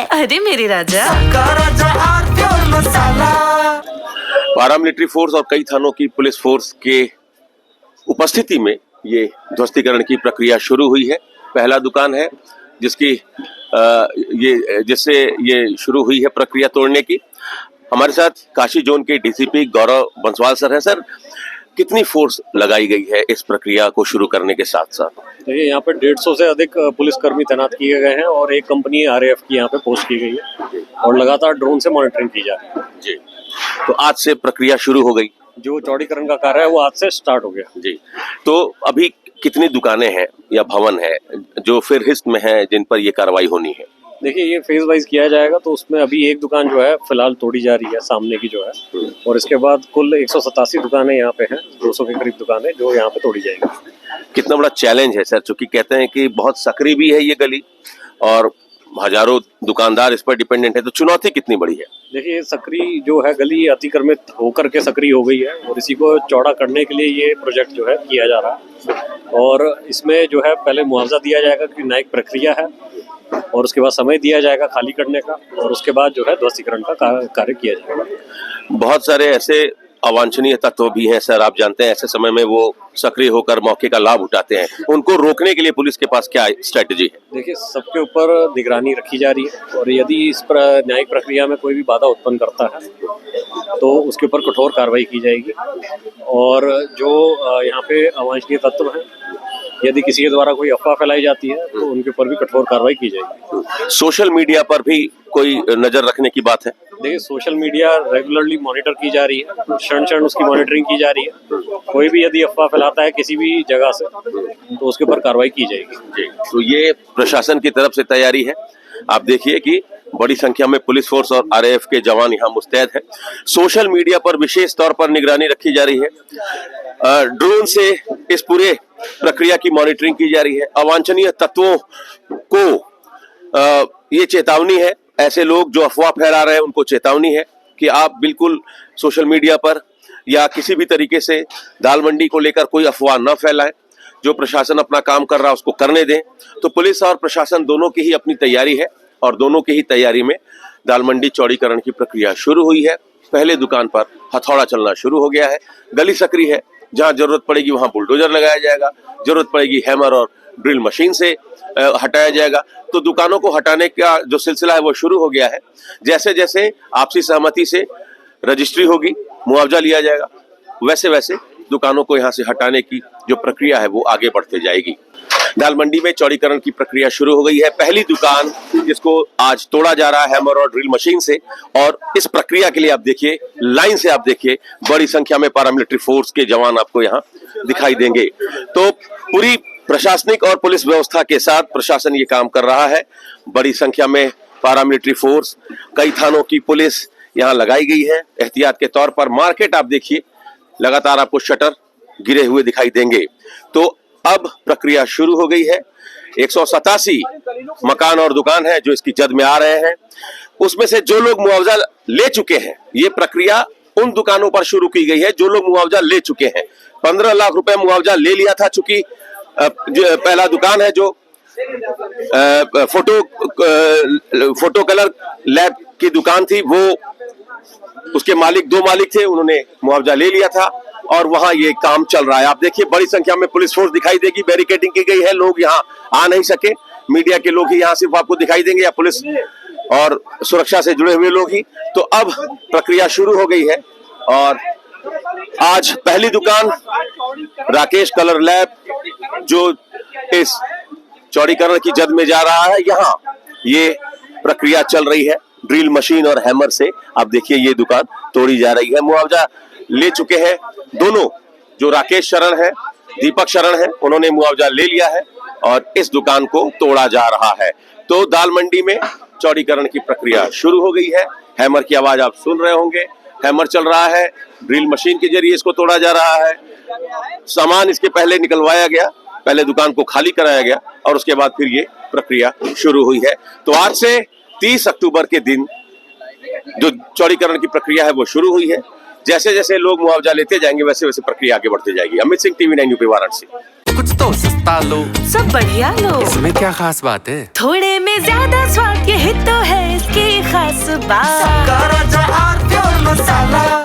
है। अरे मेरे राजा। पारामिलिट्री फोर्स और कई थानों की पुलिस फोर्स के उपस्थिति में ये ध्वस्तीकरण की प्रक्रिया शुरू हुई है। पहला दुकान है जिससे ये शुरू हुई है प्रक्रिया तोड़ने की। हमारे साथ काशी जोन के डीसीपी गौरव बंसवाल सर हैं। सर, कितनी फोर्स लगाई गई है इस प्रक्रिया को शुरू करने के साथ साथ? देखिए, यहाँ पे 150 से अधिक पुलिसकर्मी तैनात किए गए हैं और एक कंपनी आरएएफ की यहाँ पे पोस्ट की गई है और लगातार ड्रोन से मॉनिटरिंग की जा रही है। जी, तो आज से प्रक्रिया शुरू हो गई। जो चौड़ीकरण का कार्य है वो आज से स्टार्ट हो गया। जी, तो अभी कितनी दुकानें हैं या भवन है जो फिर हिस्ट में है जिन पर ये कार्रवाई होनी है? देखिए, ये फेज वाइज किया जाएगा, तो उसमें अभी एक दुकान जो है फिलहाल तोड़ी जा रही है, सामने की जो है, और इसके बाद कुल 187 दुकानें यहाँ पे हैं, 200 के करीब दुकानें जो यहाँ पे तोड़ी जाएंगी। कितना बड़ा चैलेंज है सर, चूंकि कहते हैं कि बहुत सक्रिय भी है ये गली और हजारों दुकानदार इस पर डिपेंडेंट है, तो चुनौती कितनी बड़ी है? देखिए, सक्रिय जो है गली अतिक्रमित होकर के सक्रिय हो गई है और इसी को चौड़ा करने के लिए ये प्रोजेक्ट जो है किया जा रहा है। और इसमें जो है पहले मुआवजा दिया जाएगा कि न्यायिक प्रक्रिया है, और उसके बाद समय दिया जाएगा खाली करने का, और उसके बाद जो है ध्वस्तीकरण का कार्य किया जाएगा। बहुत सारे ऐसे अवांछनीय तत्व भी हैं सर, आप जानते हैं, ऐसे समय में वो सक्रिय होकर मौके का लाभ उठाते हैं, उनको रोकने के लिए पुलिस के पास क्या स्ट्रेटजी है? देखिए, सबके ऊपर निगरानी रखी जा रही है और यदि इस पर न्यायिक प्रक्रिया में कोई भी बाधा उत्पन्न करता है तो उसके ऊपर कठोर कार्रवाई की जाएगी। और जो यहाँ पे अवांछनीय तत्व हैं, यदि किसी के द्वारा कोई अफवाह फैलाई जाती है तो उनके ऊपर भी कठोर कार्रवाई की जाएगी। सोशल मीडिया पर भी कोई नजर रखने की बात है? देखिए, सोशल मीडिया रेगुलरली मॉनिटर की जा रही है, क्षण क्षण उसकी मॉनिटरिंग की जा रही है। कोई भी यदि अफवाह फैलाता है किसी भी जगह से तो उसके ऊपर कार्रवाई की जाएगी। जी, तो ये प्रशासन की तरफ से तैयारी है। आप देखिए कि बड़ी संख्या में पुलिस फोर्स और आरएएफ के जवान यहाँ मुस्तैद हैं। सोशल मीडिया पर विशेष तौर पर निगरानी रखी जा रही है, ड्रोन से इस पूरे प्रक्रिया की मॉनिटरिंग की जा रही है। अवांछनीय तत्वों को ये चेतावनी है, ऐसे लोग जो अफवाह फैला रहे हैं उनको चेतावनी है कि आप बिल्कुल सोशल मीडिया पर या किसी भी तरीके से दाल मंडी को लेकर कोई अफवाह न फैलाएं। जो प्रशासन अपना काम कर रहा है उसको करने दें। तो पुलिस और प्रशासन दोनों की ही अपनी तैयारी है और दोनों की ही तैयारी में दाल मंडी चौड़ीकरण की प्रक्रिया शुरू हुई है। पहले दुकान पर हथौड़ा चलना शुरू हो गया है। गली सक्रिय है, जहां जरूरत पड़ेगी वहां बुलडोजर लगाया जाएगा, जरूरत पड़ेगी हैमर और ड्रिल मशीन से हटाया जाएगा। तो दुकानों को हटाने का जो सिलसिला है वो शुरू हो गया है। जैसे जैसे आपसी सहमति से रजिस्ट्री होगी, मुआवजा लिया जाएगा, वैसे वैसे दुकानों को यहाँ से हटाने की जो प्रक्रिया है वो आगे बढ़ते जाएगी। दाल मंडी में चौड़ीकरण की प्रक्रिया शुरू हो गई है। पहली दुकान जिसको आज तोड़ा जा रहा है हैमर और ड्रिल मशीन से, और इस प्रक्रिया के लिए आप देखिए, लाइन से आप देखिए, बड़ी संख्या में पारामिलिट्री फोर्स के जवान आपको यहाँ दिखाई देंगे। तो पूरी प्रशासनिक और पुलिस व्यवस्था के साथ प्रशासन ये काम कर रहा है। बड़ी संख्या में पारामिलिट्री फोर्स, कई थानों की पुलिस यहाँ लगाई गई है एहतियात के तौर पर। मार्केट आप देखिए, लगातार आपको शटर गिरे हुए दिखाई देंगे। तो अब प्रक्रिया शुरू हो गई है। 187 मकान और दुकान है जो इसकी जद में आ रहे हैं। उसमें से जो लोग मुआवजा ले चुके हैं, ये प्रक्रिया उन दुकानों पर शुरू की गई है जो लोग मुआवजा ले चुके हैं। 15 लाख रुपए मुआवजा ले लिया था। चूंकि पहला दुकान है जो फोटो कलर लैब की दुकान थी, वो उसके मालिक, 2 मालिक थे, उन्होंने मुआवजा ले लिया था और वहां ये काम चल रहा है। आप देखिए, बड़ी संख्या में पुलिस फोर्स दिखाई देगी, बैरिकेडिंग की गई है, लोग यहाँ आ नहीं सके। मीडिया के लोग ही यहाँ सिर्फ आपको दिखाई देंगे, या पुलिस और सुरक्षा से जुड़े हुए लोग ही। तो अब प्रक्रिया शुरू हो गई है और आज पहली दुकान राकेश कलर लैब जो इस चौड़ीकरण की जद में जा रहा है, यहाँ ये प्रक्रिया चल रही है। ड्रिल मशीन और हैमर से आप देखिए ये दुकान तोड़ी जा रही है। मुआवजा ले चुके हैं दोनों, जो राकेश शरण है, दीपक शरण है, उन्होंने मुआवजा ले लिया है और इस दुकान को तोड़ा जा रहा है। तो दाल मंडी में चौड़ीकरण की प्रक्रिया शुरू हो गई है। हैमर की आवाज आप सुन रहे होंगे, हैमर चल रहा है, ड्रिल मशीन के जरिए इसको तोड़ा जा रहा है। सामान इसके पहले निकलवाया गया, पहले दुकान को खाली कराया गया और उसके बाद फिर ये प्रक्रिया शुरू हुई है। तो आज से 30 अक्टूबर के दिन जो चौड़ीकरण की प्रक्रिया है वो शुरू हुई है। जैसे जैसे लोग मुआवजा लेते जाएंगे वैसे वैसे प्रक्रिया आगे बढ़ती जाएगी। Amit Singh, TV9 UP, Varanasi. कुछ तो सस्ता लो। सब बढ़िया लो। इसमें क्या खास बात है? थोड़े में ज्यादा स्वाद, यही तो है इसकी खास बात। सबका राजा आर प्योर मसाला।